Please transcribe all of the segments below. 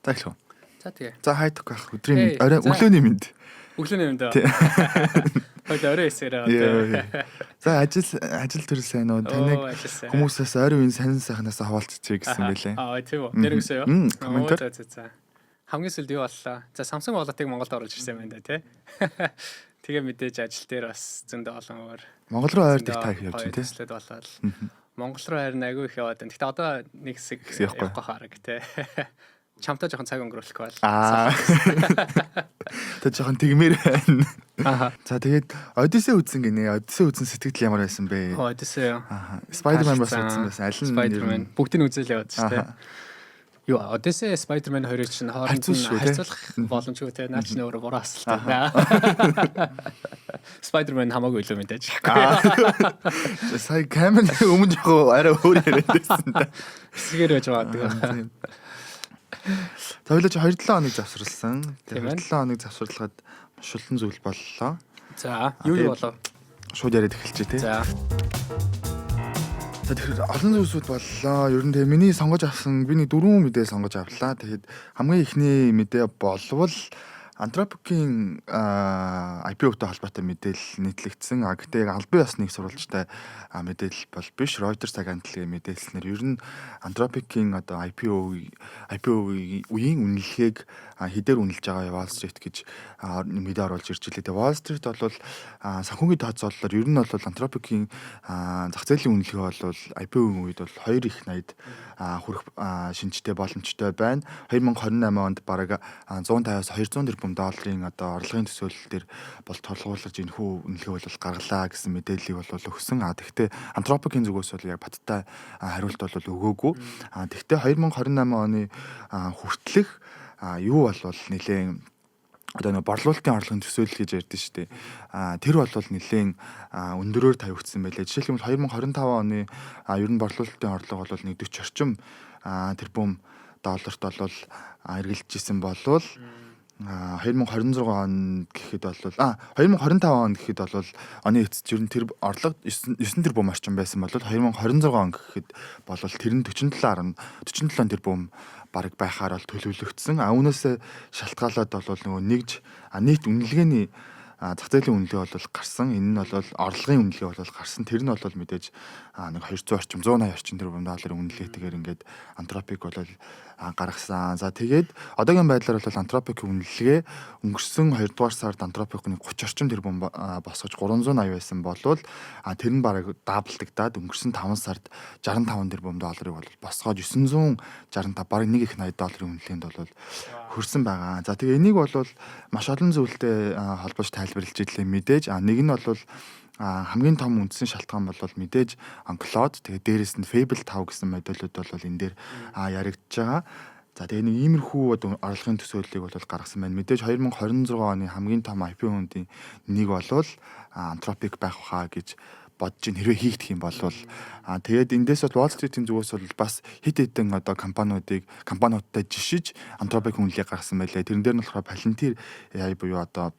За эхлэв. За тэгээ. За хайдаг ах өдрийн орой өглөөний мэнд. Өглөөний мэнд. Хойд орой эсэрээ одоо. За ажил төрөл сайн уу? Таныг хүмүүсээс ойрын үеийн сайн сайхнаас хаваалцчихъя гэсэн байлээ. Тийм үү. Нэр өсөө юу? Комментар. За. Хамгийн сүүлд юу боллоо? За Samsung болоотыг Монголд оруулж ирсэн байна да тий. Тэгээ мэдээж ажил дээр бас зөндөө олон өөр. Монгол руу ойрдог та их явж байна тий. Болоод Монгол руу харин агүй их яваад байна. Гэтэ одоо нэг хэсэг явах хараг тий. Чамтай жоохон цаг өнгөрүүлэх байл. Тэ жоохон тэгмээр байна. За тэгээд Odyssey үзсэн гинэ. Odyssey үзсэн сэтгэл ямар байсан бэ? Odyssey юу? Spider-Man бас үзсэн байсан. Аль нь Spider-Man бүгдийг үзэл яваад шүү дээ. Юу Odyssey Spider-Man хоёрыг чинь хооронд нь харьцуулах боломжгүй те. Наач нөөрэ буруу асуулт байна. Spider-Man хамаагүй илүү мэдээж. Сая камер өмнө жоо арай өөр яриад байсан та. Хэсгээр байж байгаа. За хоёлаа 2-7 хоног завсарласан. Тэгээд 7 хоног завсарлахад маш олон зүйл боллоо. За юу болов? Шууд яриад эхэлчихье те. За. За тэгэхээр олон зүйлсүүд боллоо. Ер нь тэгээ миний сонгож авсан би нэг 4 мэдээ сонгож авлаа. Тэгээд хамгийн ихний мэдээ болвол Anthropic-ийн IPO-тэй холбоотой мэдээлэл нийтлэгдсэн. Гэхдээ албан ёсны сурвалжтай мэдээлэл бол биш. Reuters агентлагийн мэдээлснээр ер нь Anthropic-ийн одоо IPO-ийн үеийн үнэлгээг хэдээр үнэлж байгаа Wall Street гэж мэдээ оруулж ирж илээ. Тэгээ Wall Street бол санхүүгийн тооцоололоор ер нь бол Anthropic-ийн зах зээлийн үнэлгээ бол IPO-ийн үед бол 2.80-д хүрэх шинжтэй боломжтой байна. 2028 онд бараг 150-аас 200 тэрбум долларын одоо орлогын төсөөлөл дээр бол торлуулж энэхүү үнэлгээ бол гаргалаа гэсэн мэдээллийг бол өгсөн. Тэгэхдээ Anthropic-ийн зүгээс бол яг баттай хариулт бол өгөөгүй. Тэгэхдээ 2028 оны хүртэлх юу болвол нэлээд одоо нэг борлуулалтын орлогын төсөөлөл гэж ярьдэн шүү дээ. Тэр бол нэлээд өндөрөөр тавигдсан байлээ. Жишээлбэл 2025 оны ер нь борлуулалтын орлого бол нэг 40 орчим тэрбум долларт бол эргэлжижсэн болвол 2026 он гэхэд бол 2025 он гэхэд бол оны эцэст ер нь тэр орлого 9 тэрбум орчим байсан бол 2026 он гэхэд бол тэр нь 47 тэрбум бараг байхаар бол төлөвлөгдсөн. Үүнээс шалтгаалаад бол нөгөө нийт үнэлгээний зах зээлийн үнэлгээ бол гарсан. Энэ нь бол орлогын үнэлгээ бол гарсан. Тэр нь бол мэдээж нэг 200 орчим 180 орчим тэрбум долларын үнэлгээтэйгээр ингээд Anthropic бол гаргасан. За тэгээд одоогийн байдлаар бол Anthropic үнэлгээ өнгөрсөн 2 дугаар сард Anthropic нэг 30 орчим тэрбум босгож 380 байсан болвол тэр нь бараг даблдагдаад өнгөрсөн 5 сард 65 тэрбум долларыг бол босгоод 965 бараг 1 их 80 долларын үнэлгээнд бол хөрсөн байгаа. За тэгээ энийг бол маш олон зүйлтэй холбож тайлбарлаж ирлээ мэдээж. Нэг нь бол хамгийн том үндсэн шалтгаан бол мэдээж Cloud. Тэгээ дээрэс нь Fable 5 гэсэн модулууд бол энэ дээр яригдж байгаа. За тэгээ нэг иймэрхүү орлогын төсөөллийг бол гаргасан байна. Мэдээж 2026 оны хамгийн том IPO-ийн нэг бол Anthropic байх хаа гэж бодож ин хэрвээ хийгдэх юм бол тэгээд эндээс бол Wall Street-ийн зүгээс бол бас хэд хэдэн одоо компаниудтай жишиж Anthropic үнэлгээ гаргасан байлээ. Тэрэн дээр нь болохоор Palantir AI буюу одоо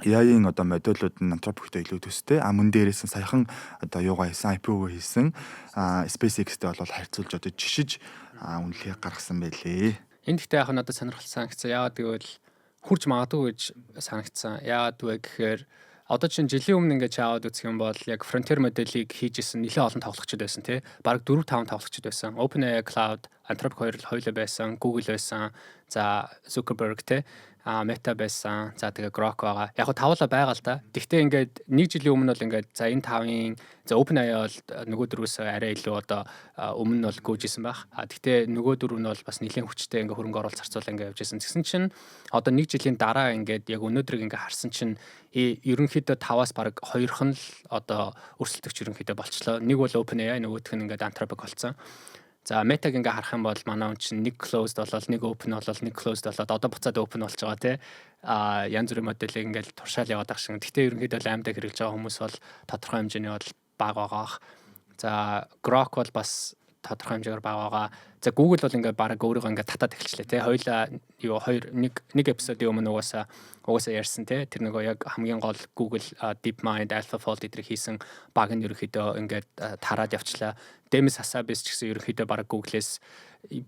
AI-ийн одоо модулууд нь Anthropic-тэй илүү төстэй. Мөн дээрээс нь саяхан одоо юугаа хийсэн IPO-г хийсэн SpaceX-тэй бол харьцуулж одоо жишиж үнэлгээ гаргасан байлээ. Энд гэхдээ яг нь одоо сонирхолтой санагдсан. Яагаад гэвэл хурж магадгүй гэж санагдсан. Яагаад вэ гэхээр одоо чинь жилийн өмнө ингээд чаавд үзэх юм бол яг Frontier моделийг хийжсэн нэлээд олон тоглогчид байсан тий. Бараг 4-5 тоглогчид байсан. OpenAI, Cloud, Anthropic хоёулаа байсан, Google байсан, за Zuckerberg тий. Meta байсан. За тэгээ Grok байгаа. Яг го тавлаа байгаа л да. Гэхдээ ингээд нэг жилийн өмнө бол ингээд за энэ тавын за OpenAI бол нөгөө дөрвөөс арай илүү одоо өмнө нь бол гүйжсэн байх. Гэхдээ нөгөө дөрөв нь бол бас нэлээд хүчтэй ингээд хөрөнгө оруулалт зарцуулаа ингээд явжсэн. Тэгсэн чинь одоо нэг жилийн дараа ингээд яг өнөөдрийг ингээд харсан чинь ерөнхийдөө 5-аас бараг 2х нь л одоо өрсөлдөгч ерөнхийдөө болчлоо. Нэг бол OpenAI, нөгөөх нь ингээд Anthropic болсон. За Meta-г ингээ харах юм бол манай хүн чинь нэг closed болол нэг open болол нэг closed болоод одоо буцаад open болж байгаа тий. Янз бүрийн моделийг ингээл туршаал яваад байгаа шиг. Гэхдээ ерөнхийдөө лаймда хэрэглэж байгаа хүмүүс бол тодорхой хэмжээний бол бага байгаа. За Grok бол бас тодорхой хэмжээгээр бага байгаа. За Google бол ингээ бараг өөрийгөө ингээ татаад эхэлчлээ тий. Хоёлаа нэг эпизодын өмнө угаасаа ярьсан тий. Тэр нөгөө яг хамгийн гол Google DeepMind, AlphaFold эдрийг хийсэн баг нь ерөнхийдөө ингээ тараад явчлаа. Demis Hassabis ч гэсэн ерөнхийдөө бараг Google-с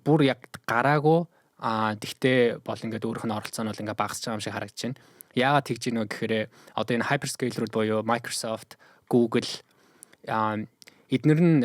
бүр яг гараагүй Тэгтээ бол ингээд өөрөх нь оролцоо нь бол ингээд багасч байгаа юм шиг харагдаж байна. Яагаад тэгж ийнө гэхээр одоо энэ hyperscaler-ууд буюу Microsoft, Google эднэр нь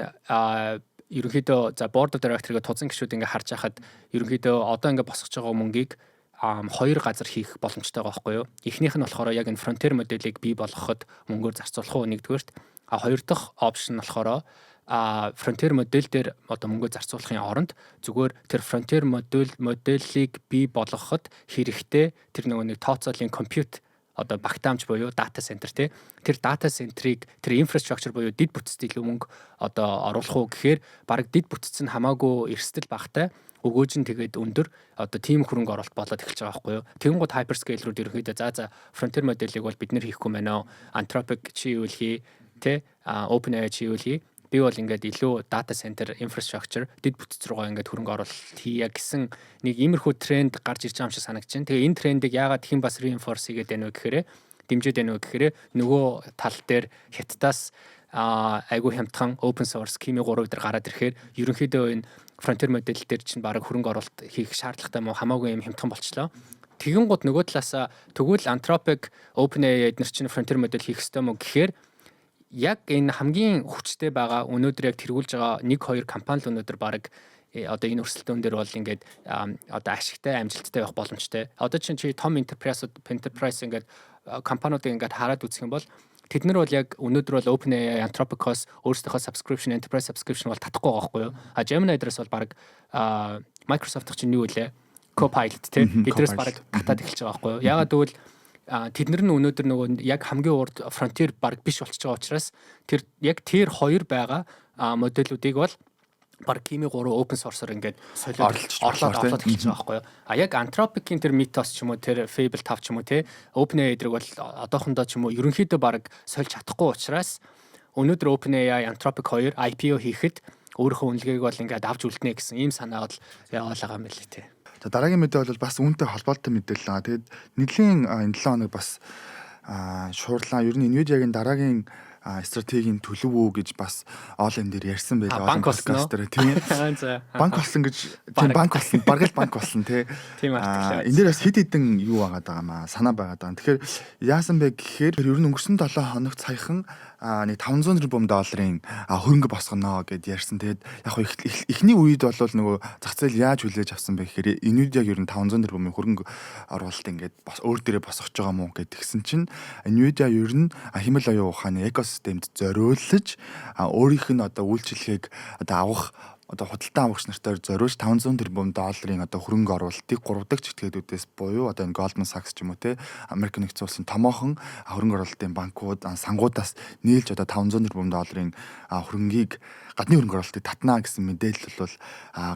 ерөнхийдөө за board of director-ыг тузан гишүүд ингээ харж байхад ерөнхийдөө одоо ингээ босгож байгаа мөнгийг хоёр газар хийх боломжтой байгаа байхгүй юу. Эхнийх нь болохоор яг энэ frontier моделийг бий болгоход мөнгөөр зарцуулах уу нэгдүгээрт. Хоёр дахь опшн нь болохоор frontier модель дээр одоо мөнгө зарцуулахын оронд зүгээр тэр frontier моделийг бий болгоход хэрэгтэй тэр нэг тооцоолын compute одоо багтаамж буюу data center тэр data center-ыг тэр infrastructure буюу дид бүтцэд илүү мөнгө одоо оруулах уу гэхээр баг дид бүтц нь хамаагүй эрсдэл багтай өгөөж нь тэгээд өндөр одоо тийм хөрөнгө оруулалт болоод эхэлж байгаа байхгүй юу. Тэгэнгუთ hyperscaler-ууд ерөнхийдөө за frontier моделийг бол бид нэр хийхгүй байна. Anthropic чи юу хий OpenAI чи юу хий би бол ингээд илүү data center infrastructure дид бүтц руугаа ингээд хөрөнгө оруулалт хийя гэсэн нэг иймэрхүү тренд гарч ирж байгаа юм шиг санагдаж байна. Тэгээ энэ трендийг яагаад хэн бас reinforce хийгээд байна вэ гэхээр дэмжиж байна вэ гэхээр нөгөө тал дээр хятадаас айгүй хямдхан open source Kimi 3 дээр гараад ирэхээр ерөнхийдөө энэ frontier модель дээр чинь баг хөрөнгө оруулалт хийх шаардлагатай мó хамаагүй юм хямдхан болчлоо. Тэгэн гут нөгөө талаасаа тэгвэл Anthropic OpenAI эднэр чинь frontier модель хийх ёстой мó гэхээр яг энэ хамгийн хүчтэй байгаа өнөөдөр яг тэргүүлж байгаа 1-2 компани л өнөөдөр баг одоо энэ өрсөлдөөн дээр бол ингээд одоо ашигтай амжилттай байх боломжтой. Одоо чинь чи том enterprise ингээд компаниудыг ингээд хараад үзэх юм бол тэд нар бол яг өнөөдөр бол OpenAI, Anthropic-оос өөрсдийнхөө subscription, enterprise subscription бол татахгүй байгаа байхгүй юу? Gemini дээрээс бол баг Microsoft чинь юу вэ? Copilot эдрээс баг татаад эхэлж байгаа байхгүй юу? Ягаад гэвэл тэднэр нь өнөөдөр нөгөө яг хамгийн урд frontier баг биш болчихж байгаа учраас тэр яг tier 2 байгаа модулуудыг бол баг Kimi 3 open source-оор ингээд орлоод эхэлж байгаа байхгүй юу. Яг Anthropic-ийн тэр Mythos ч юм уу тэр Fable 5 ч юм уу OpenAI эдрэг бол одоохондоо ч юм уу ерөнхийдөө баг сольж чадахгүй учраас өнөөдөр OpenAI Anthropic 2 IPO хийхэд өөрийнхөө үнэлгээг бол ингээд авч үлднэ гэсэн ийм санаа бол яваал байгаа юм билээ тий. За дараагийн мэдээ бол бас үүнтэй холбоотой мэдээлэл байгаа. Тэгээд нэлийн энэ 7 хоног бас шуурлаа. Ер нь Nvidia-гийн дараагийн стратегийн төлөв үү гэж бас оолын дээр ярьсан байлаа. Банк болсон тийм. Банк болсон гэж тийм банк болсон. Бараг л банк болсон тий. Тийм артиклаа. Энэ дээр бас хэд хэдэн юу байгаа даа санаа байгаа даа. Тэгэхээр яасан бэ гэхээр ер нь өнгөрсөн 7 хоногт саяхан нэг 500 тэрбум долларын хөрөнгө босгоно гэд ярьсан. Тэгээд яг хоо эхний үед бол нөгөө зах зээл яаж хүлээж авсан бэ гэхээр Nvidia-г ер нь 500 тэрбумын хөрөнгө оруулалт ингээд бас өөр дээрээ босгож байгаа мó гэд тэгсэн чинь Nvidia ер нь хэмэл оюун ухааны экосистемд зориулж өөрийнх нь одоо үйлчлэгийг одоо авах одоо худалдан авагч нартай зориулж 500 тэрбум долларын одоо хөрөнгө оруулалтыг 3 дахь чиглэлүүдээс буюу одоо энэ Goldman Sachs ч юм уу те Америк нэгдсэн улсын томоохон хөрөнгө оруулалтын банкуд сангуудаас нийлж одоо 500 тэрбум долларын хөрөнгийг гадны хөрөнгө оруулалтыг татнаа гэсэн мэдээлэл бол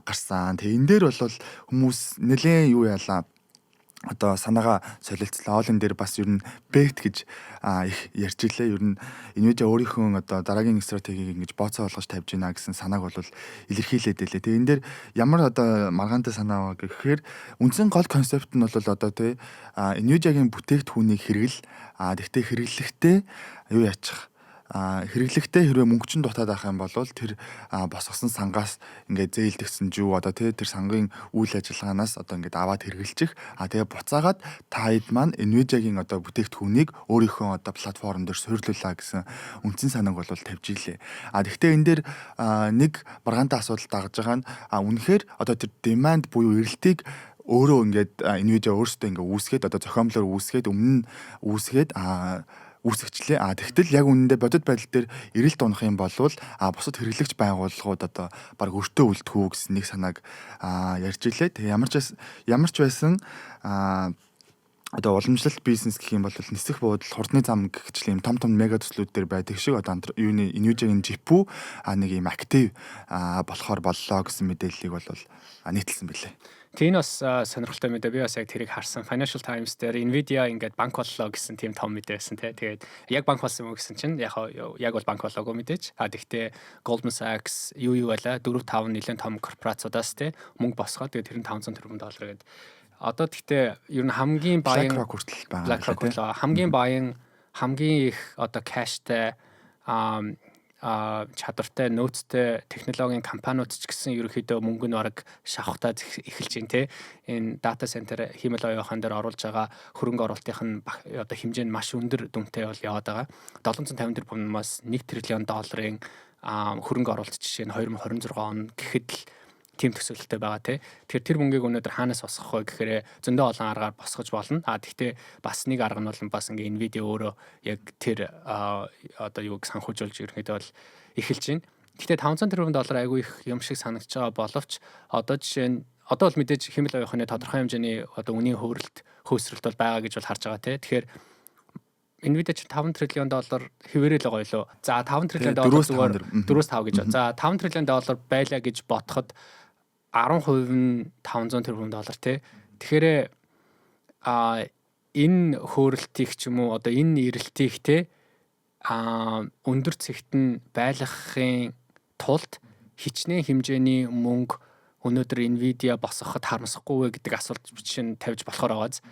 гарсан. Тэгээ энэ дээр бол хүмүүс нэлээд юу яалаа одоо санаагаа солилцлаа. Оолын дээр бас ер нь bet гэж их ярьж илээ. Ер нь Nvidia өөрийнхөө одоо дараагийн стратегийг ингэж бооцоо болгож тавьж гинэ гэсэн санааг бол илэрхийлээд илээ. Тэгээ энэ дээр ямар одоо маргаантай санаа вэ гэхээр үндсэн гол концепт нь бол одоо тий Nvidia-гийн бүтээгдэхүүнийг тэгтээ хэрэглэхдээ юу яачих хэрэглэхдээ хэрвээ мөнгө чинь дутаад байх юм бол тэр босгосон сангаас ингээд зээлдэгсэн жүү одоо тэр сангийн үйл ажиллагаанаас одоо ингээд аваад хэрэгэлчих тэгээ буцаагаад таад маань Nvidia-гийн одоо бүтээгдэхүүнийг өөрийнхөө одоо платформ дээр суйрлуулаа гэсэн үндсэн санааг бол тавьж илээ. Тэгтээ энэ дээр нэг маргаантай асуудал дагаж байгаа нь үнэхээр одоо тэр demand буюу эрэлтийг өөрөө ингээд Nvidia өөрсдөө ингээд үүсгээд одоо зохиомлоор үүсгээд өмнө нь үүсгээд үүсгчлээ. Тэгтэл яг үнэндээ бодит байдал дээр эрэлт унах юм бол бусад хэрэглэгч байгууллагууд одоо баг өртөө үлдэхүү гэсэн нэг санааг ярьж илээ. Тэгээ ямар ч байсан одоо уламжлалт бизнес гэх юм бол нисэх буудал хурдны зам гихчлээ юм том мега төслүүд дээр байдаг шиг одоо юуны Nvidia-гийн GPU нэг юм актив болохоор боллоо гэсэн мэдээллийг бол нийтэлсэн билээ. Тийм бас сонирхолтой мэдээ. Би бас яг тэрийг харсан. Financial Times дээр Nvidia ингээд банк боллоо гэсэн тийм том мэдээ байсан тий. Тэгээд яг банк болсон юм гэсэн чинь яг бол банк болоогүй мэдээж. Тэгтээ Goldman Sachs юу байлаа 4-5 нэлээд том корпорациудаас тий мөнгө босгоод тэгээд тэр нь 500 тэрбум доллар гэдэг. Одоо тэгтээ ер нь хамгийн баян BlackRock хүртэл байгаа. Хамгийн баян хамгийн их одоо кэштэй чадвартай нөөцтэй технологийн компаниуд ч гэсэн ерөөхдөө мөнгө нь бараг шавхтаад эхэлж байна те. Энэ дата центр хиймэл оюухан дээр оруулж байгаа хөрөнгө оруулалтын одоо хэмжээ нь маш өндөр дүнтэй бол яваад байгаа. 750 тэрбумаас 1 триллион долларын хөрөнгө оруулалт жишээ нь 2026 он гэхэд л тийм төсөөлөлтэй байгаа те. Тэгэхээр тэр мөнгийг өнөөдөр хаанаас босгох вэ гэхээр зөндөө олон аргаар босгож болно. Гэхдээ бас нэг арга нь бол бас ингээ Nvidia өөрөө яг тэр одоо юуг санхүүжүүлж ерөнхийдөө бол эхэлж байна. Гэхдээ 500 тэрбум доллар айгүй их юм шиг санагдаж байгаа боловч одоо жишээ нь одоо бол мэдээж хэмэл оюуханы тодорхой хэмжээний одоо үнийн хөөсрөлт бол байгаа гэж бол харж байгаа те. Тэгэхээр Nvidia ч 5 триллион доллар хэвээрэл байгаа юу? За 5 триллион доллар зүгээр 4-5 гэж. За 5 триллион доллар байлаа гэж бодоход 10% нь 500 тэрбум доллар тий. Тэгэхээр энэ хөөрөлтийг ч юм уу одоо энэ эрэлтийг тий өндөр цэгт нь байлгахын тулд хичнээн хэмжээний мөнгө өнөөдөр Nvidia босгоход харамсахгүй вэ гэдэг асуулт чинь тавьж болохоор байгааз.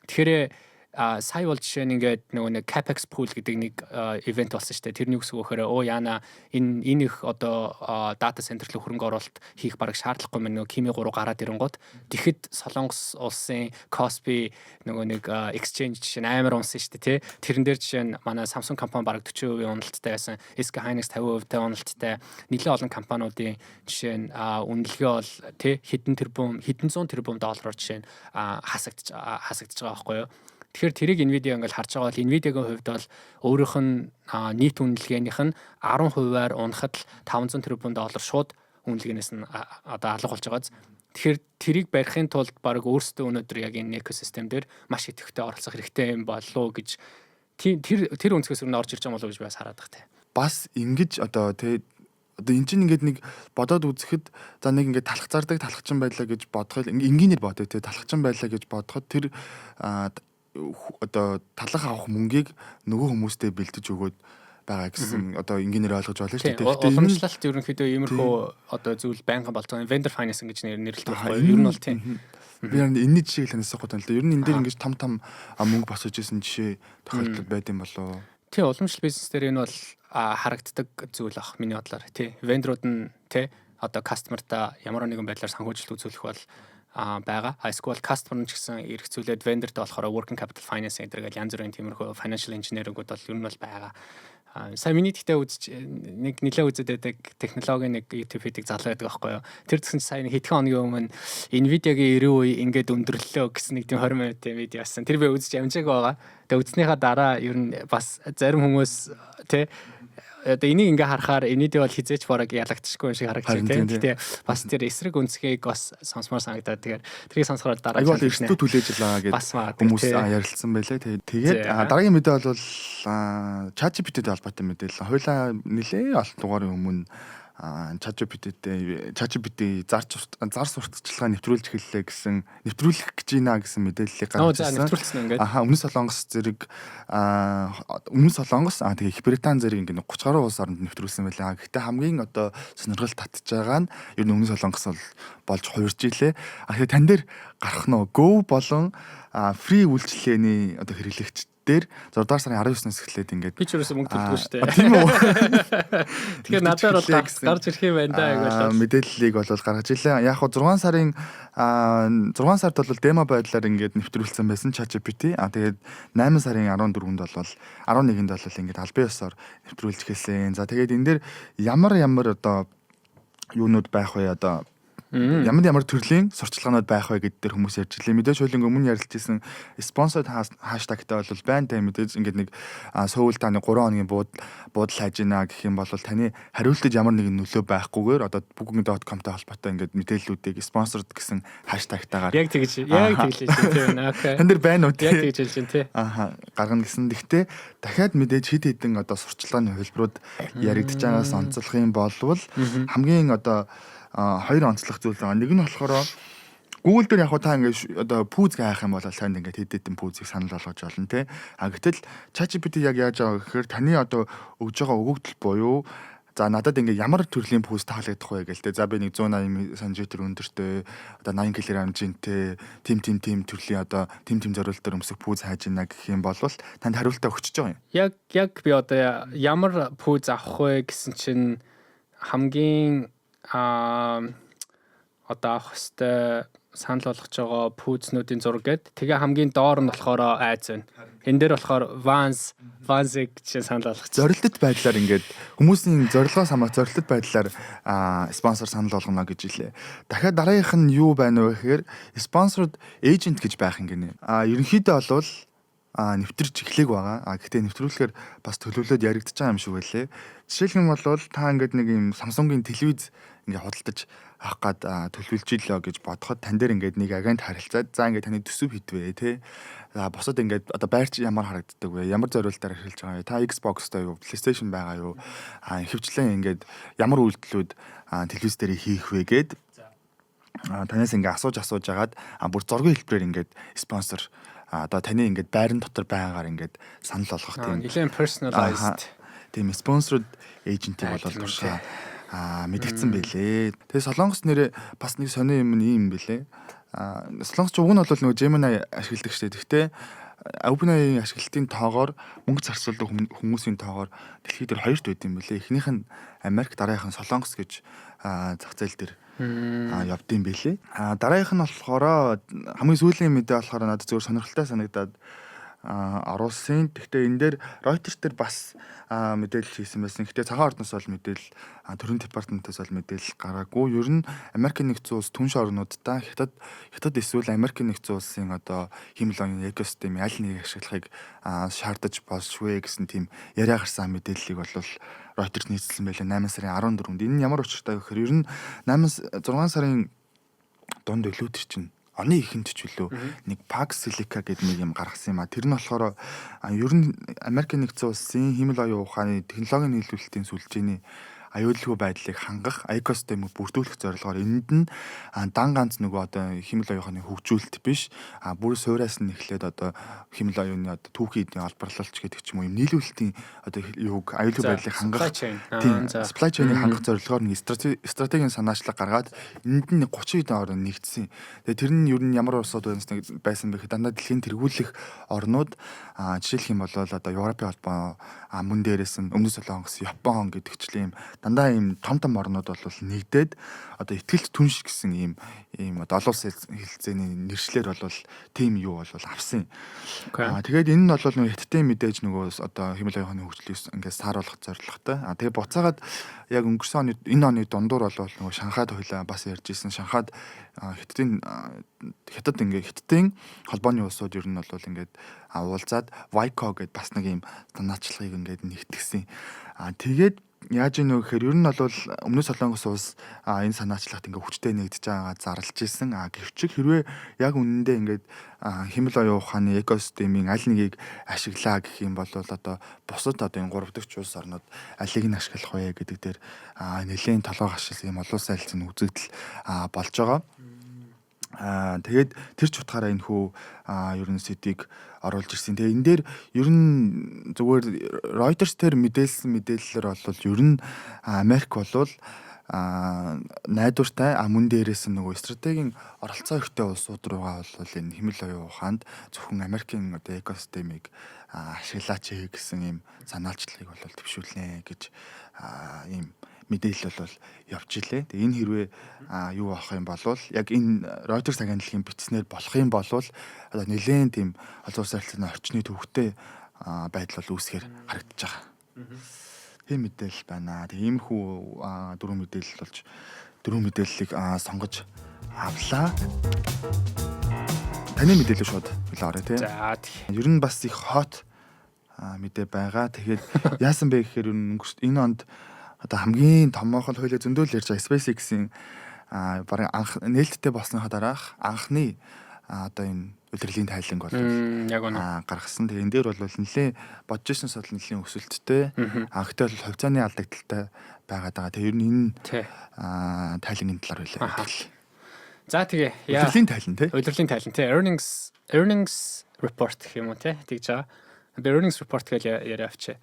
Тэгэхээр сая бол жишээ нь ингээд нөгөө нэг Capex pool гэдэг нэг ивент болсон шүү дээ. Тэрний үгс өгөхөөр яана энэ их одоо дата центр руу хөрөнгө оруулалт хийх бараг шаардлагагүй мэн нөгөө Kimi 3 гараад ирэнгууд тэгэхэд Солонгос улсын Kospi нөгөө нэг exchange жишээ нь амар унсан шүү дээ тий. Тэрэн дээр жишээ нь манай Samsung компани бараг 40% уналттай байсан. SK Hynix 50% уналттай. Нэлээд олон компаниудын жишээ нь үнэлгээ бол тий хэдэн зуун тэрбум доллараар жишээ нь хасагдж байгаа байхгүй юу? Тэгэхээр тэрийг Nvidia ингээл харж байгаа бол Nvidia-гийн хувьд бол өөрийнх нь нийт үнэлгээнийх нь 10%-аар унахад л 500 тэрбум доллар шууд үнэлгээнээс нь одоо алга болж байгааз. Тэгэхээр тэрийг барихын тулд баг өөрсдөө өнөөдөр яг энэ экосистем дээр маш идэвхтэй оролцох хэрэгтэй юм болов гэж тэр өнцгөөс өрнө орж ирж байгаа болов гэж би бас хараад байгаа те. Бас ингэж одоо энэ чинь ингээд нэг бодоод үзэхэд за нэг ингээд талхацаардаг талхчин байлаа гэж бодоход энгийнээр бодё те талхчин байлаа гэж бодоход тэр одоо талах авах мөнгийг нөгөө хүмүүстээ бэлдэж өгөөд байгаа гэсэн одоо энгийнээр ойлгож байна шүү дээ. Гэхдээ уламжлалт ерөнхийдөө иймэрхүү одоо зүйл байнгын болцоо vendor financing гэж нэрлэдэг байхгүй юу? Ер нь бол тийм. Би яг энэний жишээг л насах гэдэг л да. Ер нь энэ дээр ингэж том мөнгө босож исэн жишээ тохиолдол байд юм болоо. Тийм уламжлалт бизнес дээр энэ бол харагддаг зүйл ах миний бодлоор тий. Вендорууд нь тий одоо кастомертаа ямар нэгэн байдлаар санхүүжилт үзүүлэх бол байгаа. Эсвэл customer нь ч гэсэн эргцүүлээд vendor-тэй болохоор working capital financing гэдэг янз бүрийн тиймэрхүү financial engineering-ууд бол ер нь бол байгаа. Сая миний тэгтээ үзэж нэг нэлээ үзээд байдаг технологийн нэг YouTube хийдэг залуу байдаг байхгүй юу. Тэр гэсэн чинь сая хэдхэн хоногийн өмнө Nvidia-гийн 90 үе ингээд өндөрлөлөө гэсэн нэг тийм 20 минутын видео авсан. Тэр би үзэж амжаагүй байгаа. Тэгээ үзснийхаа дараа ер нь бас зарим хүмүүс тий одоо энийг ингээ харахаар энэдээ бол хизээч бараг ялагдчихгүй юм шиг харагдчих тийм. Гэтэ бас тэр эсрэг үнцгийг бас сонсмоор санагдаад тэгэхээр тэрийг сонсохоор дараа айгүй эрсдүү түлээж л байгаа гэдэг хүмүүс ярилцсан байлаа. Тэгээд дараагийн мэдээ бол ChatGPT-тэй холбоотой мэдээлэл. Хойлоо нэлээ олон дугаарын өмнө ChatGPT зар сурталчилгаа нэвтрүүлж эхэллээ гэсэн нэвтрүүлэх гэж байна гэсэн мэдээллийг гаргасан. Өмнө Солонгос зэрэг өмнө Солонгос тэгээ Их Британь зэрэг ингээ 30 гаруй улс оронд нэвтрүүлсэн байлаа. Гэхдээ хамгийн одоо сонирхол татж байгаа нь ер нь өмнө Солонгос болж хуурж илээ. Тэгэхээр тань дээр гарах нь Go болон free үйлчилгээний одоо хэрэглэгч дээр 6 дугаар сарын 19-наас эхлээд ингээд би ч ерөөсөө мөнгө төлдөг шүү дээ. Тийм үү. Тэгэхээр надаар бол гарч ирэх юм байна да яг бол мэдээллийг бол гаргаж илээ. Яг хоо 6 сард бол демо байдлаар ингээд нэвтрүүлсэн байсан ChatGPT. Тэгээд 8 сарын 14-нд бол 11-нд бол ингээд албан ёсоор нэвтрүүлж эхэлсэн. За тэгээд энэ дээр ямар одоо юунууд байх вэ одоо ямар төрлийн сурчлагынууд байх вэ гэдэг дээр хүмүүс ярьж илээ. Мэдээж хуулийн өмнө ярилцсан sponsored hashtagтай бол байна те мэдээж ингээд нэг сүүл таны 3 хоногийн буудал хайж гинэ гэх юм бол таны хариултад ямар нэгэн нөлөө байхгүйгээр одоо booking.com-тай холбоотой ингээд мэдээллүүдийг sponsored гэсэн hashtagтайгаар яг тэгж тийм окей. Тань дээр байна уу те? Яг тэгж хэлж байна те. Гаргана гэсэн. Гэхдээ дахиад мэдээж хэд хэдэн одоо сурчлагын хувилбарууд яригдж байгаас онцлох юм болвол хамгийн одоо хоёр онцлог зүйл байгаа. Нэг нь болохоор Google дээр яг та ингээд одоо пүүз хайх юм бол сайн ингээд хэд хэдэн пүүзийг санал болгож олно те. Гэтэл ChatGPT яг яаж байгаа гэхээр таны одоо өгж байгаа өгөгдөл буюу За надад ингээ ямар төрлийн пүүс таалагдах вэ гэлтэй. За би нэг 180 см өндөртэй одоо 80 кг хэмжээнтэй тим төрлийн одоо тим зориултаар өмсөх пүүз хайж ийна гэх юм бол танд хариултаа өгч байгаа юм. Яг би одоо ямар пүүз авах вэ гэсэн чинь хамгийн одоо авах хэвээр санал болгож байгаа пүүзнүүдийн зураг гээд тэгээ хамгийн доор нь болохоор айз байна. Энэ дээр болохоор Vans-ыг чинь санал болгож. Зорилттой байдлаар ингээд хүмүүсийн зорилгоос хамаарч зорилттой байдлаар спонсор санал болгоно гэж хэлээ. Дахиад дараагийнх нь юу байна вэ гэхээр sponsored agent гэж байх юм гинэ. Ерөнхийдөө болвол нэвтэрч эхлэх байгаа. Гэхдээ нэвтрүүлэхээр бас төлөвлөлөд яригдчих байгаа юм шиг байлээ. Жишээлх юм бол та ингээд нэг юм Samsung-ийн телевиз ингээд худалдаж авах гад төлөвлөж ийлээ гэж бодоход тань дээр ингээд нэг агент харилцаад за ингээд таны төсөв хитвэ те. За босод ингээд одоо байрч ямар харагддаг вэ? Ямар зориултаар эхэлж байгаа вэ? Та Xbox-тай юу? PlayStation байгаа юу? Ихэвчлэн ингээд ямар үйлдэлүүд телевиз дээр хийх вэ гэд танаас ингээд асууж агаад бүр зургийн хэлбэрээр ингээд спонсор одоо таны ингээд байран дотор байгаагаар ингээд санал болгох тийм нэлээд personalized тийм sponsored agent-ийг бол туршаа мэдгдсэн байлээ. Тэгээ Солонгос нэрээ бас нэг сони юм ийм байлээ. Солонгосч уг нь бол нөгөө Gemini ашигладаг штэ. Гэхдээ OpenAI ашиглалтын тоогоор мөнгө зарцуулдаг хүмүүсийн тоогоор дэлхийд дээр хоёрт байд юм байлээ. Эхнийх нь Америк, дараагийнх нь Солонгос гэж зах зээл дээр явдсан байлээ. Дараагийнх нь болохоор хамгийн сүүлийн мэдээ болохоор надад зөвхөн сонирхолтой санагдаад оруулсан. Гэхдээ энэ дээр Reuters дээр бас мэдээлэл хийсэн байсан. Гэхдээ цагаан ордоос бол мэдээлэл төрийн департаментаас бол мэдээлэл гараагүй. Ер нь Америкийн нэгдсэн улс түнш орнуудаа хятад эсвэл Америкийн нэгдсэн улсын одоо химлогийн экосистемийн аль нэгийг ашиглахыг шаардаж болшгүй гэсэн тийм яриа гарсан мэдээллийг бол Reuters нийцсэн байлаа 8 сарын 14-нд. Энэ ямар учиртай вэ гэхээр ер нь 6 сарын дунд өлөөтөр чинь оны ихэнд ч үлээ нэг Pax Silica гэдэг нэг юм гаргасан юм а. Тэр нь болохоор ер нь Америкийн нэгдсэн улсын хиймэл оюун ухааны технологийн нийлүүлэлтийн сүлжээний аюулгүй байдлыг хангах экосистемийг бүрдүүлэх зорилгоор энд нь дан ганц нөгөө одоо хиймэл оюуны хөгжүүлэлт биш бүр суураас нь эхлээд одоо хиймэл оюуны одоо түүхийдний олборлолч гэдэг ч юм уу юм нийлүүлэлтийн одоо юуг аюулгүй байдлыг хангах тийм supply chain-ийг хангах зорилгоор нэг стратегийн санаачлаг гаргаад энд нь 30 хэдэн орн нэгдсэн. Тэгээ тэр нь ер нь ямар улсууд байсан бэ гэхэд дандаа дэлхийн тэргүүлэх орнууд жишээлх юм бол одоо Европын холбоо мөн дээрээс нь Өмнөд Солонгос, Япон гэдэгчлээ юм дандаа ийм том орнууд бол нэгдээд одоо ихтгэлт түнш гэсэн ийм одоо олон улсын хэлцээний нэршлэр бол тийм юу бол авсан. Тэгээд энэ нь бол нэг хятадын мэдээж нөгөө одоо хэмэл оюуны хөгжлөөс ингээд сааруулах зорилготой. Тэгээд буцаагаад яг өнгөрсөн оны энэ оны дундуур бол нөгөө Шанхайд хойлоо бас ярьж ирсэн. Шанхайд хятадын холбооны улсууд ер нь бол ингээд уулзаад WICO гэдээ бас нэг ийм санаачлагыг ингээд нэгтгэсэн. Тэгээд яаж ийм вэ гэхээр ер нь бол Өмнөд Солонгос улс энэ санаачлагт ингээд хүчтэй нэгдэж байгаа зарлж ирсэн. Гэвч хэрвээ яг үнэндээ ингээд хэмэл оюун ухааны экосистемийн аль нэгийг ашиглаа гэх юм бол одоо бусад одоо энэ 3 дахь улс орнууд алийг нь ашиглах вэ гэдэг дээр нэлээд толгой гашил ийм олон улсын харилцааны үзэгдэл болж байгаа. Тэгээд тэр ч утгаараа энэ хүү ер нь сэдвийг оруулж ирсэн. Тэгээ энэ дээр ер нь зүгээр Reuters дээр мэдээлэлээр бол ер нь Америк болвол найдвартай мөн дээрээс нь нөгөө стратегийн оролцоо ихтэй улсууд руугаа бол энэ хэмэл оюун ухаанд зөвхөн Америкийн одоо экосистемийг ашиглаач гэсэн ийм санаачлагыг бол төвшүүлнэ гэж ийм мэдээлэл бол явж илээ. Тэгээ энэ хэрвээ юу авах юм бол яг энэ Reuters агентлагийн бичснээр болох юм бол одоо нэлээд тийм олон улсын харилцааны орчны төвхтэй байдал бол үүсэхээр харагдаж байгаа. Тийм мэдээлэл байна. Тэгээ иймэрхүү дөрвөн мэдээллийг сонгож авлаа. Таны мэдээлэл шууд хэлээрэй тий. За ер нь бас их хот мэдээ байгаа. Тэгээд яасан бэ гэхээр энэ онд одоо хамгийн томоохон хуулиа зөндөөл ярьж байгаа SpaceX-ийн бараг анх нээлттэй болсныхаа дараах анхны одоо энэ удирдлагын тайланг бол яг үнэ гаргасан. Тэгээ энэ дээр бол нэлээд бодож ирсэнс бол нэлээд өсөлттэй. Гэхдээ бол хувьцааны алдагдaltaй байгаад байгаа. Тэгээ ер нь энэ тайлангийн талаар хэлээ. За тэгээ удирдлагын тайлан тий. Удирдлагын тайлан тий. Earnings report гэх юм уу тий. Тэгж байгаа. Би earnings report гэж яриа авчи.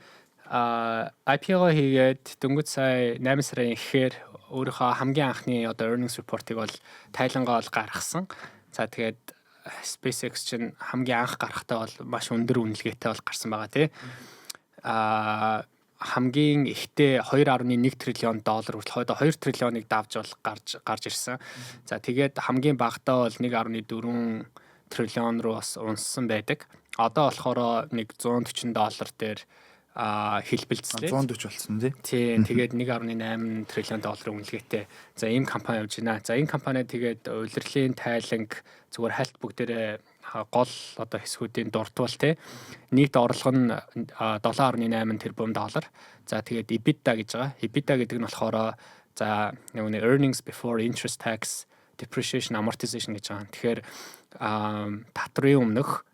IPO хийгээд дөнгөж сая 8 сарын ихээр өөрийнхөө хамгийн анхны одоо earnings report-ыг бол тайлангаа бол гаргасан. За тэгээд SpaceX чинь хамгийн анх гарахтаа бол маш өндөр үнэлгээтэй бол гарсан байгаа тий. Хамгийн ихтэй 2.1 триллион доллар хүртэл 2 триллионыг давж бол гарч ирсэн. За тэгээд хамгийн багадаа бол 1.4 триллион руу бас унссан байдаг. Одоо болохоор нэг 140 доллар дээр хэлбэлцлээ. 140 болсон тий. Тийм тэгээд 1.8 триллион долларын үнэлгээтэй. За ийм компани явж байна. За энэ компани тэгээд улирлын тайланг зүгээр хальт бүгдээрээ гол одоо хэсгүүдийн дуртвал тий. Нийт орлого нь 7.8 тэрбум доллар. За тэгээд EBITDA гэж байгаа. EBITDA гэдэг нь болохоор за нэг earnings before interest tax depreciation amortization гэж байгаа. Тэгэхээр татрын өмнөх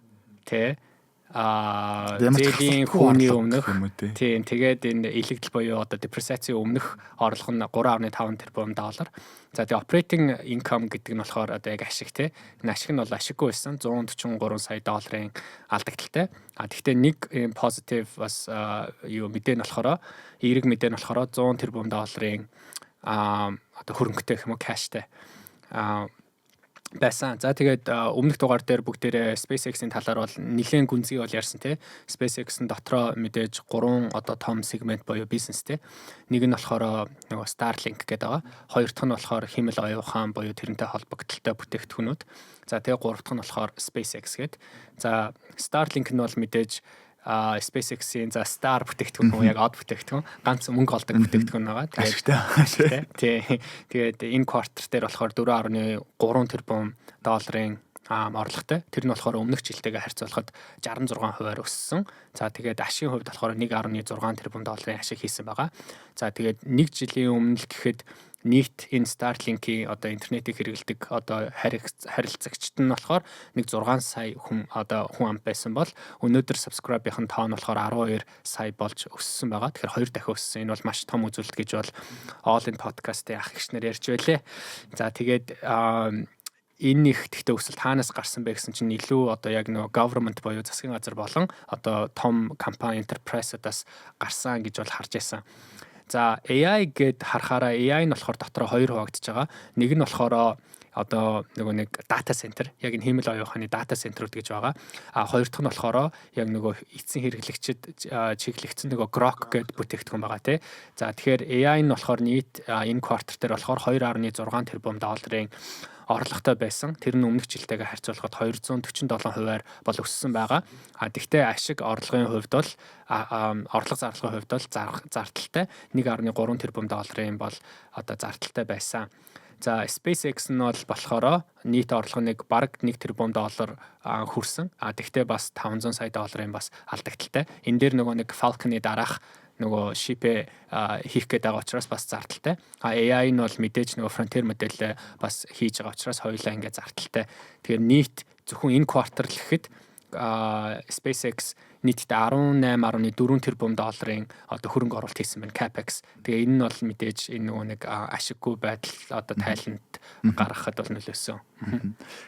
тий зээлийн хүүний өмнөх тийм тэгээд энэ илэгдэл буюу одоо депресацийн өмнөх орлого нь 3.5 тэрбум доллар. За тэгээд operating income гэдэг нь болохоор одоо яг ашиг тий. Энэ ашиг нь бол ашиггүй байсан 143 сая долларын алдагдaltaй. Тэгэхдээ нэг positive бас юу мэдээ нь болохоор эерэг мэдээ нь болохоор 100 тэрбум долларын одоо хөрөнгөтэй юм уу cashтэй байсан. За тэгээд өмнөх дугаар дээр бүгдээрээ SpaceX-ийн талаар бол нэлээд гүнзгий бол ярьсан тий. SpaceX-ын дотроо мэдээж 3 одоо том сегмент буюу бизнес тий. Нэг нь болохоор нөгөө Starlink гэдэг байгаа. Хоёр дахь нь болохоор хэмэл оюухан буюу тэрнтэй холбогдолтой бүтээгдэхүүнүүд. За тэгээд гурав дахь нь болохоор SpaceX гэдэг. За Starlink нь бол мэдээж SpaceX-ийн за Star бүтээгдэхүүн уу яг од бүтээгдэхүүн ганц мөнгө олдог бүтээгдэхүүн байгаа. Тэгээд энэ квартер дээр болохоор 4.3 тэрбум долларын орлоготой. Тэр нь болохоор өмнөх жилтэйгээ харьцуулахад 66% өссөн. За тэгээд ашигын хувьд болохоор 1.6 тэрбум долларын ашиг хийсэн байгаа. За тэгээд нэг жилийн өмнө л гэхэд нийт энэ Starlink-ийн одоо интернетийг хэрэглэдэг одоо харилцагчид нь болохоор нэг 6 сая хүн ам байсан бол өнөөдөр subscribe-ийн тоо нь болохоор 12 сая болж өссөн байгаа. Тэгэхээр 2 дахин өссөн. Энэ бол маш том үзүүлэлт гэж бол All in podcast-ийн ах гişнэр ярьж байлээ. За тэгээд энэ их тэгтээ өсөлт хаанаас гарсан бэ гэсэн чинь илүү одоо яг нөгөө government буюу засгийн газар болон одоо том компани enterprise-аас гарсан гэж бол харж байсан. За AI гэд харахаараа AI нь болохоор дотроо хоёр хуваагдж байгаа. Нэг нь болохоор одоо нөгөө нэг data center яг энэ хэмэл оюуханы data center-ууд гэж байгаа. Хоёр дахь нь болохоор яг нөгөө эцсийн хэрэглэгчид чиглэгдсэн нөгөө Grok гэд бүтээгдэхүүн байгаа тий. За тэгэхээр AI нь болохоор нийт энэ квартер дээр болохоор 2.6 тэрбум долларын орлоготой байсан. Тэр нь өмнөх жилтэйгээ харьцуулахад 247%-аар бол өссөн байгаа. Тэгвэл ашиг орлогын хувьд бол орлого зарлахын хувьд бол зардалтай 1.3 тэрбум долларын бол одоо зардалтай байсан. За SpaceX нь бол болохоор нийт орлого нэг бараг 1 тэрбум доллар хүрсэн. Тэгвэл бас 500 сая долларын бас алдагдaltaй. Энэ дээр нөгөө нэг Falcon-ы дараах нөгөө шипэ хийх гээд байгаа учраас бас зардалтай. AI нь бол мэдээж нөгөө frontier модель бас хийж байгаа учраас хоёулаа ингээд зардалтай. Тэгэхээр нийт зөвхөн энэ квартал гэхэд SpaceX нийтдээ 18.4 тэрбум долларын одоо хөрөнгө оруулалт хийсэн байна capex. Тэгээ энэ нь бол мэдээж энэ нөгөө нэг ашиггүй байдал одоо тайланд гаргахад бол нөлөөсөн.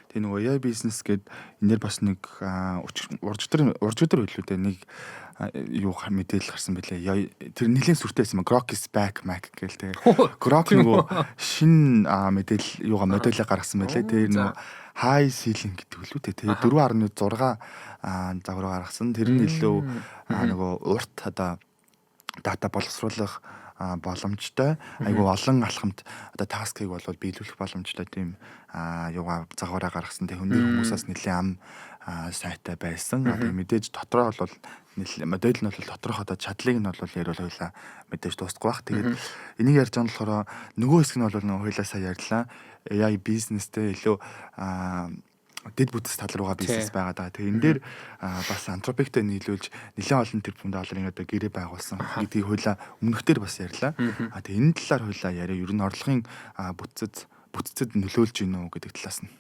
Тэгээ нөгөө AI бизнес гээд энээр бас нэг урж өдөр хэллүүдээ нэг юу мэдээлэл гарсан байлээ. Тэр нэлээд сүртэйсэн Grok is back Mac гээл тэгээ. Grok нөгөө шин мэдээлэл юугаа модельээ гаргасан байлээ. Тэр нөгөө high ceiling гэдэг үлээ. Тэгээ 4.6 загвар гаргасан. Тэр нь илүү нөгөө урт одоо дата боловсруулах боломжтой. Айгу олон алхамд одоо таскыг бол биелүүлэх боломжтой тийм юугаа загвараа гаргасан. Тэгээ хүмүүсээс нэлээд ам сайтай байсан. Тэгээ мэдээж дотроо бол модель нь бол доторх одоо чадлыг нь бол яриул хоёлаа мэдээж дуусахгүй бах. Тэгээд энийг ярьж байгаа нь болохоор нөгөө хэсэг нь бол нөгөө хоёлаа сая ярьлаа. AI бизнестэй илүү дэд бүтц тал руугаа бизнес байгаа даа. Тэгээ энэ дээр бас антропиктэй нийлүүлж нэлээд олон тэрбум долларын одоо гэрээ байгуулсан гэдгийг хоёлаа өмнөхдөр бас ярьлаа. Тэгээ энэ талаар хоёлаа яриа. Ер нь орлогын бүтцэд нөлөөлж гинөө гэдэг талаас нь.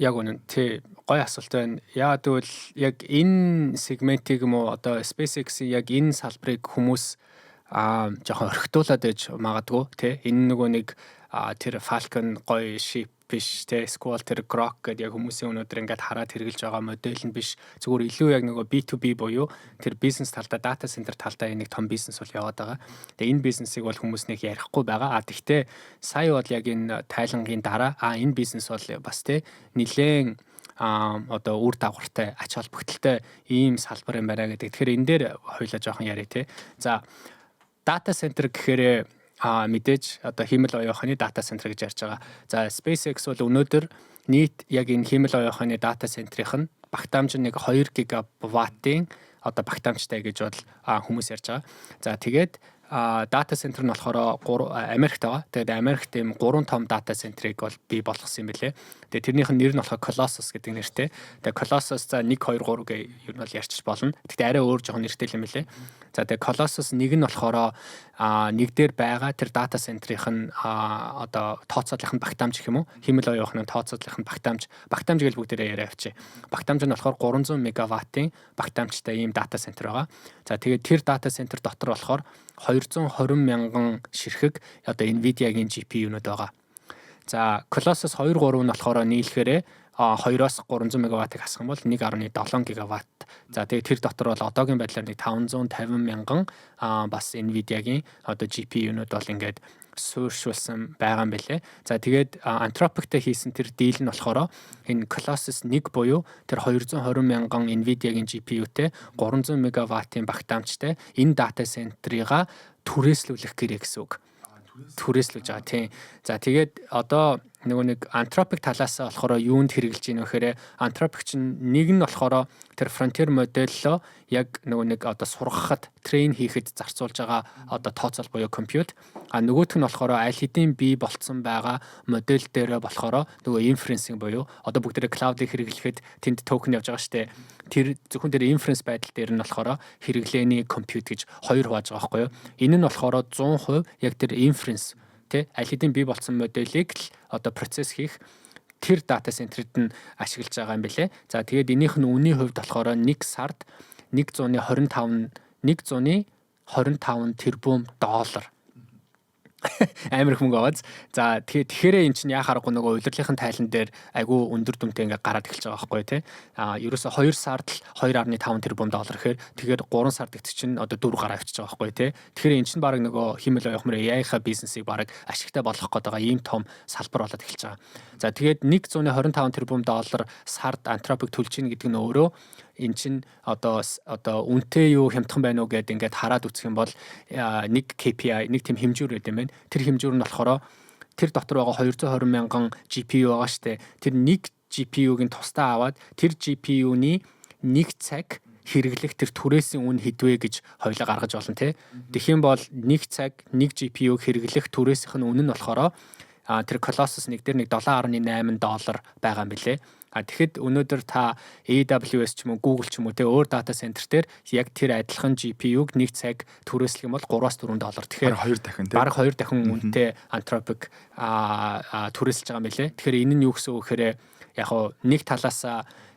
Яг үнэн тий гоё асуулт байна. Яагаад гэвэл яг энэ сегментийг юм уу одоо SpaceX-ийн яг энэ салбарыг хүмүүс жоохон орхитуулаад байж магадгүй тий. Энэ нөгөө нэг тэр Falcon гоё шип биш те эсвэл тэр Grok гэдэг яг хүмүүсийн өнөөдөр ингээд хараад хэрэгжилж байгаа модель нь биш зүгээр илүү яг нөгөө B2B буюу тэр бизнес талдаа дата центр талдаа нэг том бизнес бол яваад байгаа. Тэгээ энэ бизнесийг бол хүмүүс нэг ярихгүй байгаа. Тэгтээ сая бол яг энэ тайлангийн дараа энэ бизнес бол бас те нилээн одоо үр дагавартай ач холбогдолтой ийм салбар юм байна гэдэг. Тэгэхээр энэ дээр хоёлаа жоохон яриа те. За дата центр гэхээр мэдээж одоо хиймэл оюуханы дата центр гэж ярьж байгаа. За SpaceX бол өнөөдөр нийт яг энэ хиймэл оюуханы дата центрийн багтаамж нэг 2 гигаваттын одоо багтаамжтай гэж бол хүмүүс ярьж байгаа. За тэгээд дата центр нь болохоор Америкт байгаа. Тэгээд Америкт ийм 3 том дата центрийг бол бий болгосон юм билэ. Тэгээд тэрнийх нь нэр нь болохоор Colossus гэдэг нэртэй. Тэгээд Colossus за 1 2 3 гэ ер нь бол ярьчих болно. Гэхдээ арай өөр жоохон нэртэй юм билэ. За тэгээд Colossus нэг нь болохоор нэг дээр байгаа тэр дата центрийнх нь одоо тооцооллынх нь багтаамж гэх юм уу? Хиймэл оюухны тооцооллынх нь багтаамж гэж бүгдээрээ яриа авчи. Багтаамж нь болохоор 300 мегаваттын багтаамжтай ийм дата центр байгаа. За тэгээд тэр дата центр дотор болохоор 220 мянган ширхэг одоо Nvidia-гийн GPU-нууд байгаа. За Colossus 2 3 нь болохоор нийлэхээр 2-оос 300 мегаваттыг хасах юм бол 1.7 гигаватт. За тэгээд тэр дотор бол одоогийн байдлаар 550 мянган бас Nvidia-гийн одоо GPU-нууд бол ингээд суурьшуулсан байгаа юм билэ. За тэгээд Anthropic-тэй хийсэн тэр дийл нь болохоор энэ Colossus 1 буюу тэр 220 мянган Nvidia-гийн GPU-тэй 300 мегаваттын багтаамжтай энэ дата центрийг түрээслүүлэх гэрээ гэсэн үг. Түрээслүүлж байгаа тийм. За тэгээд одоо нөгөө нэг Anthropic талаас болохоор юунд хэрэгжилж ийм вэхээр Anthropic чинь нэг нь болохоор тэр frontier модельлоо яг нөгөө нэг одоо сургахад train хийхэд зарцуулж байгаа одоо тооцоол буюу compute нөгөөх нь болохоор аль хэдийн бий болцсон байгаа модель дээр болохоор нөгөө inferencing буюу одоо бүгдээ cloud-ыг хэрэглэхэд тэнд токен явж байгаа штэ тэр зөвхөн тэр inference байдал дээр нь болохоор хэрэглээний compute гэж хоёр хувааж байгаа байхгүй юу энэ нь болохоор 100% яг тэр inference тэ аль хэдийн бий болцсон моделийг л одоо процесс хийх тэр дата центрид нь ашиглаж байгаа юм билэ. За тэгээд энийх нь үнийн хувьд болохоор 1 сард 125 тэрбум доллар амар их мөнгө аваад. За тэгэхээр эн чинь яхаа аргагүй нөгөө удирдлынхын тайлан дээр айгүй өндөр дүнтэй ингээ гараад эхэлж байгаа байхгүй тий. Ерөөсө 2 сард л 2.5 тэрбум доллар гэхээр тэгэхээр 3 сард ихт чинь одоо 4 гараа авчиж байгаа байхгүй тий. Тэгэхээр эн чинь баг нөгөө химэл оюухмөр AI-ха бизнесийг баг ашигтай болгох гээд байгаа ийм том салбар болоод эхэлж байгаа. За тэгээд 125 тэрбум доллар сард Anthropic төлж ийн гэдэг нь өөрөө эн чин одоо үнэтэй юу хямдхан байна уу гэдээ ингээд хараад үзэх юм бол нэг KPI нэг тийм хэмжүүр гэдэг юм байна. Тэр хэмжүүр нь болохоор тэр дотор байгаа 220 мянган GPU байгаа штэ. Тэр нэг GPU-гийн тусдаа аваад тэр GPU-ний нэг цаг хэрэглэх тэр түрээсийн үн хэдвэ гэж хоёлаа гаргаж болно те. Тэгэх юм бол нэг цаг нэг GPU хэрэглэх түрээсийнх нь үн нь болохоор тэр Colossus нэг дээр нэг $7.8 байгаа юм билэ. Тэгэхэд өнөөдөр та AWS ч юм уу Google ч юм уу те өөр дата центр дээр яг тэр адилхан GPU-г нэг цаг түрээслэх юм бол $3-4. Тэгэхээр бараг 2 дахин үнэтэй Anthropic түрээсэлж байгаа юм билэ. Тэгэхээр энэ нь юу гэсэн үг гэхээр яг хоо нэг талаас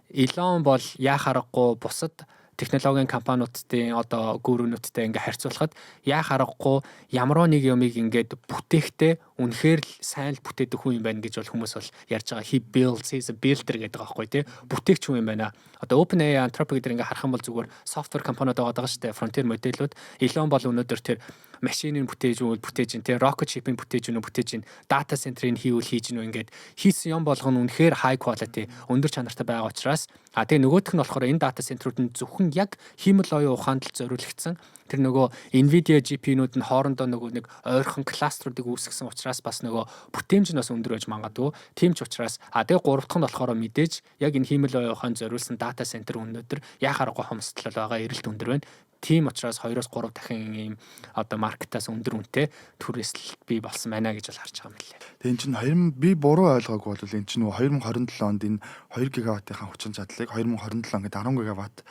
Elon бол яах аргагүй бусад технологийн компаниудын одоо гүрүүнүүдтэй ингээ харьцуулахад яах аргагүй ямар нэг юмыг ингээд бүтээхтэй үнэхээр л сайн л бүтээдэг хүн юм байна гэж бол хүмүүс бол ярьж байгаа. He builds, he's a builder гэдэг байгаа байхгүй тий. Бүтээгч хүн юм байна. Одоо OpenAI, Anthropic гэдэг ингээ харах юм бол зүгээр software компаниуд байгаа шүү дээ. Frontier модельүүд. Elon бол өнөөдөр тэр машиныг бүтээж ин тий rocket ship-ийг бүтээж ин data center-ыг хийж ин ингээд хийсэн юм болгоно үнэхээр high quality өндөр чанартай байгаа учраас тэгээ нөгөөх нь болохоор энэ data center-ууд нь зөвхөн яг хиймэл оюун ухаанд л зориулагдсан тэр нөгөө Nvidia GPU-нууд нь хоорондоо нөгөө нэг ойрхон кластеруудыг үүсгэсэн учраас бас нөгөө бүтээмж нь бас өндөр байж магадгүй. Тийм ч учраас тэгээ гурав дахь нь болохоор мэдээж яг энэ хиймэл оюун ухаанд зориулсан data center өнөөдөр яхаар гоо хомсдол байгаа эрэлт өндөр байна. Тийм учраас 2-3 дахин ийм одоо маркетаас өндөр үнэтэй түрээслэлт бий болсон байна гэж бол харж байгаа юм лээ. Тэгээ эн чинь би буруу ойлгоогүй бол эн чинь 2027 онд энэ 2 гигаваттын хүчин чадлыг 2027 ингээд 10 гигаватт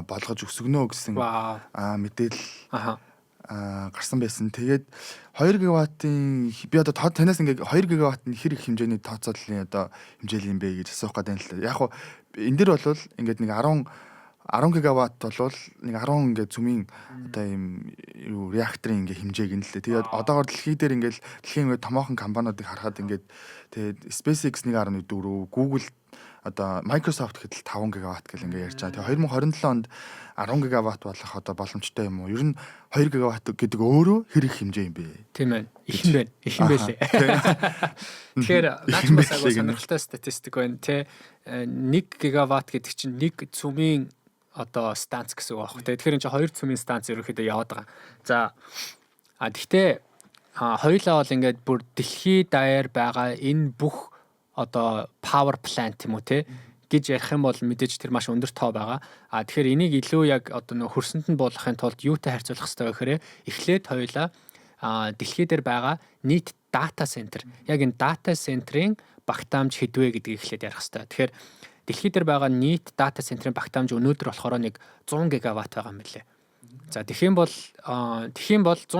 болгож өсгөнө гэсэн мэдээлэл гарсан байсан. Тэгээд 2 гигаваттын би одоо танаас ингээд 2 гигаватт нь хэр их хэмжээний тооцооллын одоо хэмжээл юм бэ гэж асуух гэдэг юм л. Яг хуу энэ дэр бол ингээд нэг 10 гигаватт болвол нэг 10 ингээд зүмийн одоо ийм юу реакторын ингээ хэмжээг нь л дээ. Тэгээд одоогоор дэлхий дээр ингээл дэлхийн ингээ томоохон компаниудыг харахад ингээд тэгээд SpaceX 1.4, Google одоо Microsoft гэхэд 5 гигаватт гэл ингээ ярьж байгаа. Тэгээд 2027 онд 10 гигаватт болох одоо боломжтой юм уу? Ер нь 2 гигаватт гэдэг өөрөө хэр их хэмжээ юм бэ? Тийм ээ. Их юм байна. Их юм байлээ. Тэгэхээр наач бас агуу сонирхолтой статистик байна те. 1 гигаватт гэдэг чинь нэг цүмийн одоо станц гэсэн үг аах. Тэгэхээр энэ чинь 2 цүмийн станц ерөөхдөө яваад байгаа. За гэхдээ хоёулаа бол ингээд бүр дэлхий даяар байгаа энэ бүх одоо power plant юм уу те гэж ярих юм бол мэдээж тэр маш өндөр тоо байгаа. Тэгэхээр энийг илүү яг одоо нөх хөрсөнд нь буулгахын тулд юутай харьцуулах хэрэгтэй гэхээр эхлээд хоёулаа дэлхий дээр байгаа нийт дата центр. Яг энэ дата центрийн багтаамж хэдвэ гэдгийг эхлээд ярих хэрэгтэй. Тэгэхээр дэлхий дээр байгаа нийт дата центрийн багтаамж өнөөдөр болохоор нэг 100 гигаватт байгаа юм билээ. За тэгэх юм бол 100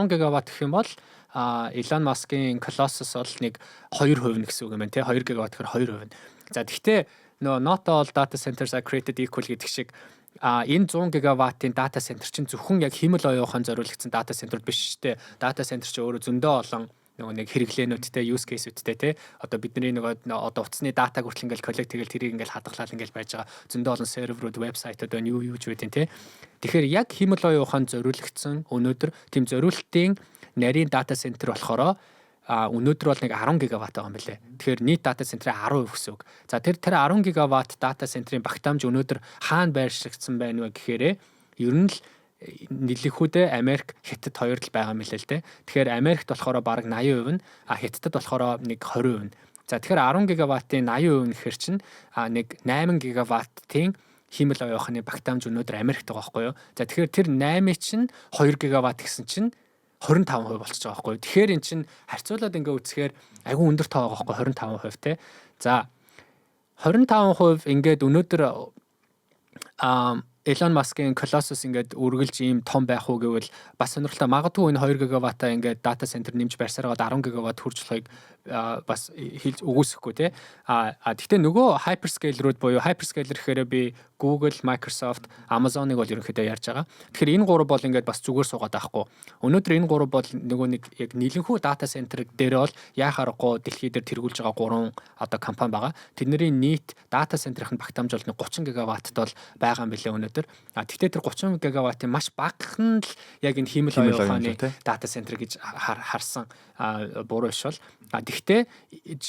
гигаватт гэх юм бол Elon Musk-ийн Colossus бол нэг 2% гэсэн үг юм байна тий 2 гигаватт гэхээр 2%. За тэгвэл not all data centers are created equal гэдэг шиг энэ 100 гигаваттын дата центр чинь зөвхөн яг химэл оюухан зориулагдсан дата центрууд биш шүү дээ. Дата центр чинь өөрөө зөндөө олон нөгөө нэг хэрэглээнүүдтэй use case-үүдтэй те одоо бидний нөгөө одоо утасны датаг хүртэл ингээл коллект тэгэл тэрийг ингээл хадгалаад ингээл байж байгаа зөндөө олон серверүүд вебсайтууд байна юу ч байдیں۔ Те тэгэхээр яг химэл оюухан зориулагдсан өнөөдөр тийм зориултын нарийн дата центр болохоор өнөөдөр бол нэг 10 гигаватт байгаа юм билээ. Тэгэхээр нийт дата центрийн 10% гэсэн үг. За тэр 10 гигаватт дата центрийн багтаамж өнөөдөр хаана байршигдсан байна вэ гэхээр ер нь л нэлээхүүдээ Америк, Хятад хоёр л байгаа юм лээ л дээ. Тэгэхээр Америкт болохоор бараг 80% нь, Хятадд болохоор нэг 20% нь. За тэгэхээр 10 гигаваттын 80% нь гэхэр чинь нэг 8 гигаваттын химэл оюуханы багтаамж өнөөдөр Америкт байгаа байхгүй юу? За тэгэхээр тэр 8-ыг чинь 2 гигаватт гэсэн чинь 25% болчихж байгаа байхгүй юу? Тэгэхээр эн чинь харьцуулаад ингээ үзэхээр айгүй өндөр тоо байгаа байхгүй 25% те. За 25% ингээд өнөөдөр Elon Musk-ийн Colossus ингээд үргэлж ийм том байх уу гэвэл бас сонирхолтой магадгүй энэ 2 гигаваттаа ингээд дата центр нэмж барьсараад 10 гигаватт хүрчлэхийг бас үгүйсэхгүй тий. Гэхдээ нөгөө hyperscaler-ууд буюу hyperscaler гэхээр би Google, Microsoft, Amazon-ыг бол ерөнхийдөө ярьж байгаа. Тэгэхээр энэ гурав бол ингээд бас зүгээр суугаад байхгүй. Өнөөдөр энэ гурав бол нөгөө нэг яг нийлэнхүү дата центр дээр бол яхаарахгүй дэлхий дээр тэргүүлж байгаа гурван одоо компани байгаа. Тэдний нийт дата центрийн багтаамж бол 30 гигаваттд бол байгаа юм билээ өнөөдөр. Гэхдээ тэр 30 гигаваттын маш багахан л яг энэ химэл оюуханы дата центр гэж харсан буруу иш бол. Гэхдээ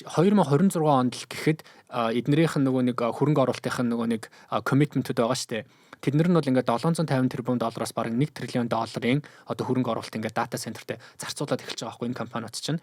2026 онд л гэхэд эднэрийнх нь нөгөө нэг хөрөнгө оруулалтынх нь нөгөө нэг commitment-үүд байгаа шүү дээ. Тэднэр нь бол ингээд 750 тэрбум доллараас бараг 1 триллион долларын одоо хөрөнгө оруулалт ингээд дата центртээ зарцуулаад эхэлж байгаа байхгүй энэ компаниуд чинь.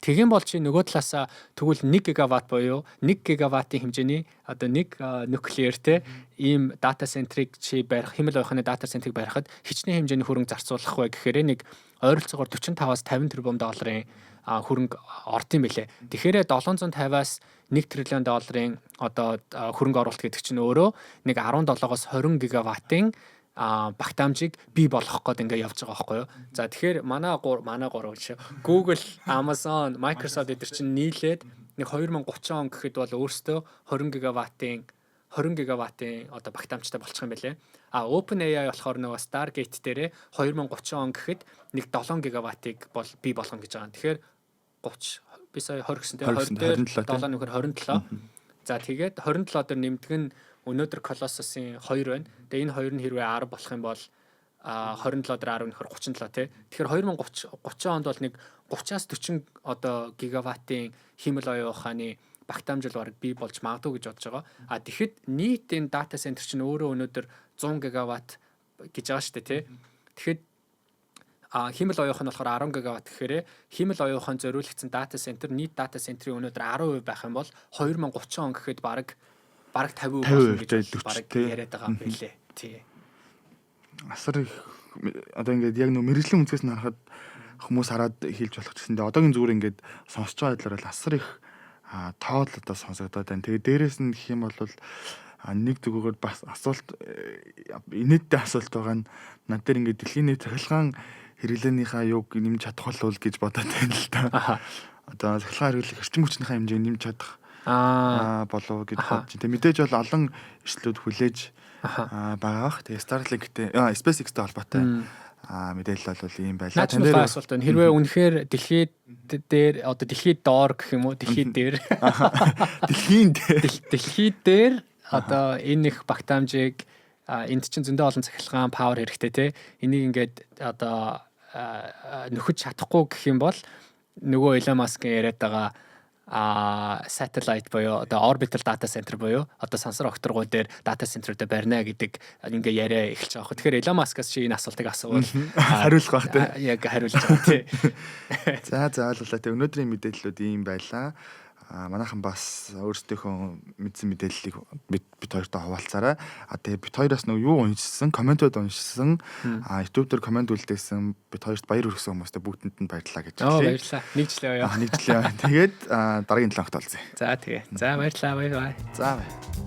Тэгэн бол чи нөгөө талаасаа тэгвэл 1 гигаватт буюу 1 гигаваттын хэмжээний одоо нэг нуклеартэй ийм дата центрийг чи барих химэл оюуханы дата центрийг барихад хичнээн хэмжээний хөрөнгө зарцуулах вэ гэхээр нэг ойролцоогоор 45-аас 50 тэрбум долларын хөрөнгө орд юм бэлээ. Тэгэхээр 750-аас 1 триллион долларын одоо хөрөнгө оруулалт гэдэг чинь өөрөө нэг 17-оос 20 гигаваттын багтаамжийг бий болгох гээд ингээ явж байгаа байхгүй юу. За тэгэхээр манай гурав гэж Google, Amazon, Microsoft эдгээр чинь нийлээд нэг 2030 он гэхэд бол өөрсдөө 20 гигаваттын одоо багтаамжтай болчих юм байлээ. OpenAI болохоор нөгөө Stargate дээрээ 2030 он гэхэд нэг 7 гигаваттыг бол бий болгоно гэж байгаа. Тэгэхээр 30 би сая 20 гэсэн тэгээ 20 дээр 7 нөхөр 27. За тэгээд 27 дээр нэмдэг нь өнөөдөр Colossus-ийн 2 байна. Тэгээ энэ 2 нь хэрвээ 10 болох юм бол 27 дээр 10 нөхөр 37 тий. Тэгэхээр 2030 онд бол нэг 30-аас 40 одоо гигаваттын химэл оюуханы багтаамж бараг бий болж магадгүй гэж бодож байгаа. Тэгэхэд нийт энэ дата центр чинь өөрөө өнөөдөр 100 гигаватт гэж байгаа шүү дээ тий. Тэгэхэд химэл оюухан болохоор 10 гигаватт гэхээр химэл оюухан зориулагдсан дата центр нийт дата центрийн өнөөдөр 10% байх юм бол 2030 он гэхэд бараг 50% болно гэж бараг яриад байгаа юм билээ. Тий. Асар их одоо ингээд яг нөө мэрэгжлийн үнцгээс нь харахад хүмүүс хараад хийлж болох гэсэндээ одоогийн зүгээр ингээд сонсож байгаа байдлаар л асар их тоол одоо сонсогдоод байна. Тэгээ дээрэс нь гэх юм бол нэг зүгөөр бас асуулт инээдтэй асуулт байгаа нь над дээр ингээд дэлхийн нийт цахилгаан хэрэглээнийхээ юг нэмж чадах болов гэж бодоод байна л да. Одоо цахилгаан хэрэглэх эрчим хүчнийхээ хэмжээг нэмж чадах болов гэж бодож байна. Мэдээж бол олон эрсдлүүд хүлээж байгаа. Тэгээ Starlink-тэй SpaceX-тэй холбоотой мэдээлэл бол ийм байлаа. Тань дээр асуулт байна. Хэрвээ үнэхээр дэлхийд дээр одоо дэлхийд доор гэх юм уу дэлхийд дээр дэлхийд дээр одоо энэ их багтаамжийг энд чинь зөндөө олон цахилгаан павер хэрэгтэй те. Энийг ингээд одоо нөхөж чадахгүй гэх юм бол нөгөө Elon Musk-ийн яриад байгаа satellite буюу одоо orbital data center буюу одоо сансар огторгуй дээр data center-д барина гэдэг ингээ яриа эхэлж байгаа. Тэгэхээр Elon Musk-аас чи энэ асуултыг асуувал хариулах байх те. Яг хариулж байгаа тий. За ойлголоо. Тэг өнөөдрийн мэдээллүүд ийм байлаа. Манайхан бас өөрсдийнхөө мэдсэн мэдээллийг бид хоёртой хуваалцаарай. Тэгээ бид хоёроос нөгөө юу уншсан, комментууд уншсан, YouTube дээр коммент үлдээсэн бид хоёрт баяр хүргэсэн хүмүүстээ бүгдэнд нь баярлалаа гэж хэлье. Баярлалаа. Нэгжлээ. Нэгжлээ. Тэгээд дараагийн 7 хоногт олзъя. За тэгээ. За баярлалаа. Бай бай. За бай.